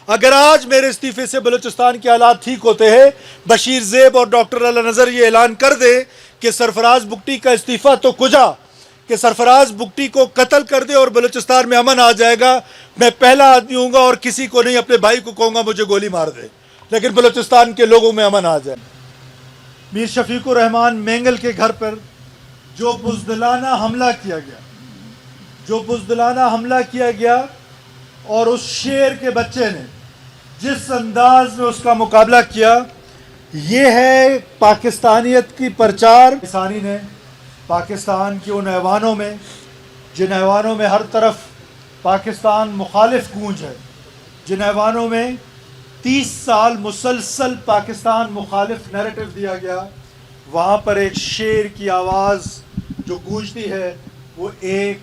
اگر آج میرے استعفے سے بلوچستان کے حالات ٹھیک ہوتے ہیں، بشیر زیب اور ڈاکٹر اللہ نذر یہ اعلان کر دے کہ سرفراز بگٹی کا استعفیٰ تو کجا کہ سرفراز بگٹی کو قتل کر دے اور بلوچستان میں امن آ جائے گا، میں پہلا آدمی ہوں گا اور کسی کو نہیں، اپنے بھائی کو کہوں گا مجھے گولی مار دے، لیکن بلوچستان کے لوگوں میں امن آ جائے۔ میر شفیق الرحمان مینگل کے گھر پر جو بزدلانہ حملہ کیا گیا اور اس شیر کے بچے نے جس انداز میں اس کا مقابلہ کیا، یہ ہے پاکستانیت کی پرچار۔ ثانی نے پاکستان کی ان ایوانوں میں جن ایوانوں میں ہر طرف پاکستان مخالف گونج ہے، جن ایوانوں میں 30 سال مسلسل پاکستان مخالف نیریٹو دیا گیا، وہاں پر ایک شیر کی آواز جو گونجتی ہے وہ ایک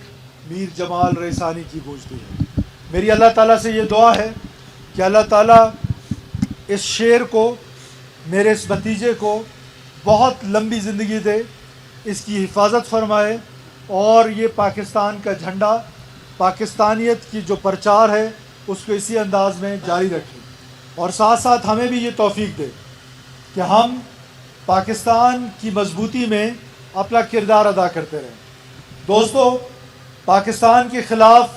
میر جمال ریسانی کی گونجتی ہے۔ میری اللہ تعالیٰ سے یہ دعا ہے کہ اللہ تعالیٰ اس شیر کو، میرے اس بھتیجے کو بہت لمبی زندگی دے، اس کی حفاظت فرمائے اور یہ پاکستان کا جھنڈا، پاکستانیت کی جو پرچار ہے اس کو اسی انداز میں جاری رکھے، اور ساتھ ساتھ ہمیں بھی یہ توفیق دے کہ ہم پاکستان کی مضبوطی میں اپنا کردار ادا کرتے رہیں۔ دوستو، پاکستان کے خلاف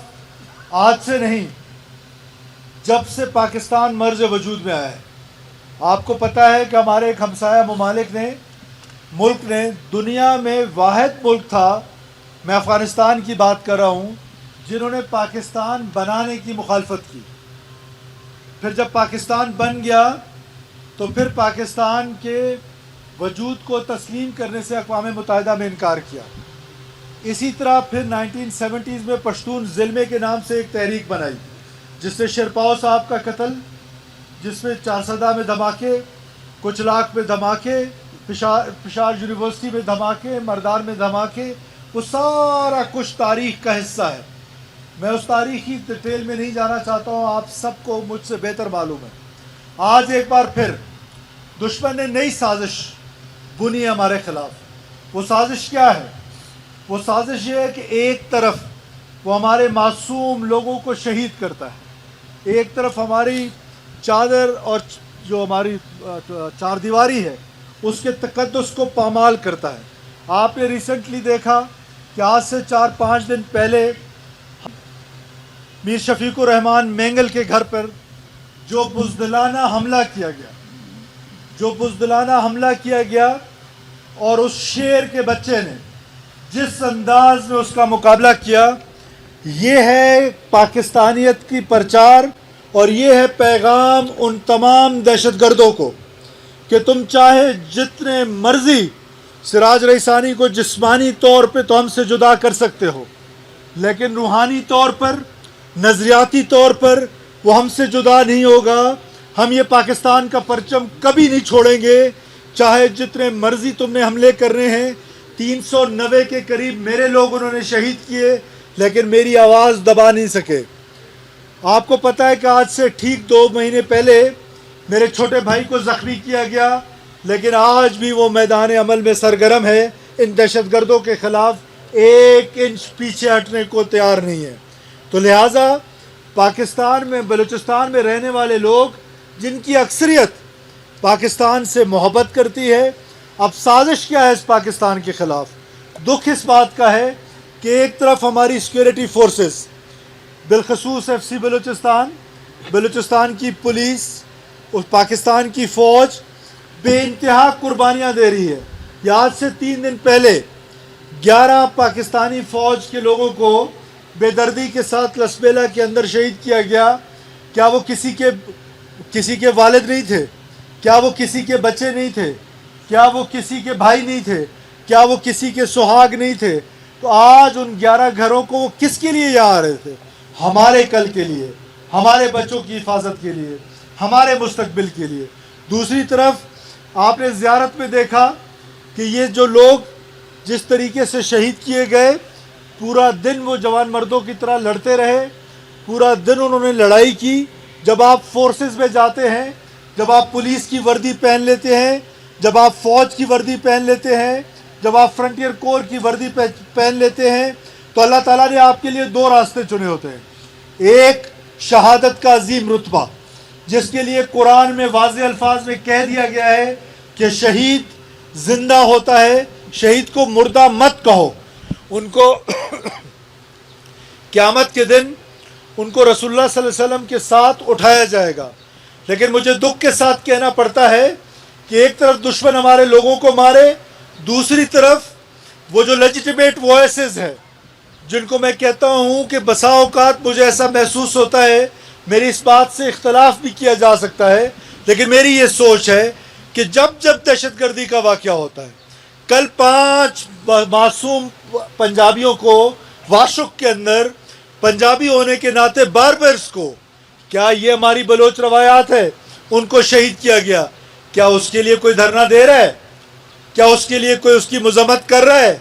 آج سے نہیں، جب سے پاکستان مرز وجود میں آیا ہے، آپ کو پتہ ہے کہ ہمارے ایک ہمسایہ ملک نے دنیا میں واحد ملک تھا، میں افغانستان کی بات کر رہا ہوں، جنہوں نے پاکستان بنانے کی مخالفت کی۔ پھر جب پاکستان بن گیا تو پھر پاکستان کے وجود کو تسلیم کرنے سے اقوام متحدہ میں انکار کیا۔ اسی طرح پھر 1970s میں پشتون ظلمے کے نام سے ایک تحریک بنائی، جس سے شیرپاؤ صاحب کا قتل، جس میں چارسدہ میں دھماکے، کچلاک میں دھماکے، پشاور یونیورسٹی میں دھماکے، مردان میں دھماکے، وہ سارا کچھ تاریخ کا حصہ ہے۔ میں اس تاریخی ڈیٹیل میں نہیں جانا چاہتا ہوں، آپ سب کو مجھ سے بہتر معلوم ہے۔ آج ایک بار پھر دشمن نے نئی سازش بنی ہے ہمارے خلاف۔ وہ سازش کیا ہے؟ وہ سازش یہ ہے کہ ایک طرف وہ ہمارے معصوم لوگوں کو شہید کرتا ہے، ایک طرف ہماری چادر اور جو ہماری چار دیواری ہے اس کے تقدس کو پامال کرتا ہے۔ آپ نے ریسنٹلی دیکھا کہ آج سے 4-5 دن پہلے میر شفیق الرحمان مینگل کے گھر پر جو بزدلانہ حملہ کیا گیا اور اس شیر کے بچے نے جس انداز میں اس کا مقابلہ کیا، یہ ہے پاکستانیت کی پرچار اور یہ ہے پیغام ان تمام دہشت گردوں کو کہ تم چاہے جتنے مرضی سراج ریسانی کو جسمانی طور پہ تو ہم سے جدا کر سکتے ہو، لیکن روحانی طور پر، نظریاتی طور پر وہ ہم سے جدا نہیں ہوگا۔ ہم یہ پاکستان کا پرچم کبھی نہیں چھوڑیں گے، چاہے جتنے مرضی تم نے حملے کرنے ہیں۔ 390 کے قریب میرے لوگ انہوں نے شہید کیے، لیکن میری آواز دبا نہیں سکے۔ آپ کو پتہ ہے کہ آج سے ٹھیک 2 مہینے پہلے میرے چھوٹے بھائی کو زخمی کیا گیا، لیکن آج بھی وہ میدان عمل میں سرگرم ہے، ان دہشت گردوں کے خلاف 1 انچ پیچھے ہٹنے کو تیار نہیں ہے۔ تو لہٰذا پاکستان میں، بلوچستان میں رہنے والے لوگ جن کی اکثریت پاکستان سے محبت کرتی ہے، اب سازش کیا ہے اس پاکستان کے خلاف؟ دکھ اس بات کا ہے کہ ایک طرف ہماری سیکیورٹی فورسز، بالخصوص FC بلوچستان کی پولیس اور پاکستان کی فوج بے انتہا قربانیاں دے رہی ہے۔ یہ آج سے 3 دن پہلے 11 پاکستانی فوج کے لوگوں کو بے دردی کے ساتھ لسبیلا کے اندر شہید کیا گیا۔ کیا وہ کسی کے والد نہیں تھے؟ کیا وہ کسی کے بچے نہیں تھے؟ کیا وہ کسی کے بھائی نہیں تھے؟ کیا وہ کسی کے سہاگ نہیں تھے؟ تو آج ان 11 گھروں کو وہ کس کے لیے یہاں آ رہے تھے؟ ہمارے کل کے لیے، ہمارے بچوں کی حفاظت کے لیے، ہمارے مستقبل کے لیے۔ دوسری طرف آپ نے زیارت میں دیکھا کہ یہ جو لوگ جس طریقے سے شہید کیے گئے، پورا دن وہ جوان مردوں کی طرح لڑتے رہے، پورا دن انہوں نے لڑائی کی۔ جب آپ فورسز میں جاتے ہیں، جب آپ پولیس کی وردی پہن لیتے ہیں، جب آپ فوج کی وردی پہن لیتے ہیں، جب آپ فرنٹیئر کور کی وردی پہن لیتے ہیں، تو اللہ تعالیٰ نے آپ کے لیے 2 راستے چنے ہوتے ہیں۔ ایک، شہادت کا عظیم رتبہ، جس کے لیے قرآن میں واضح الفاظ میں کہہ دیا گیا ہے کہ شہید زندہ ہوتا ہے, شہید کو مردہ مت کہو. ان کو قیامت کے دن ان کو رسول اللہ صلی اللہ علیہ وسلم کے ساتھ اٹھایا جائے گا. لیکن مجھے دکھ کے ساتھ کہنا پڑتا ہے کہ ایک طرف دشمن ہمارے لوگوں کو مارے, دوسری طرف وہ جو لیجیٹیمیٹ وائسز ہیں جن کو میں کہتا ہوں کہ بسا اوقات مجھے ایسا محسوس ہوتا ہے, میری اس بات سے اختلاف بھی کیا جا سکتا ہے, لیکن میری یہ سوچ ہے کہ جب جب دہشت گردی کا واقعہ ہوتا ہے, کل 5 معصوم پنجابیوں کو واشک کے اندر پنجابی ہونے کے ناطے باربرز کو, کیا یہ ہماری بلوچ روایات ہے, ان کو شہید کیا گیا, کیا اس کے لیے کوئی دھرنا دے رہا ہے؟ کیا اس کے لیے کوئی اس کی مذمت کر رہا ہے؟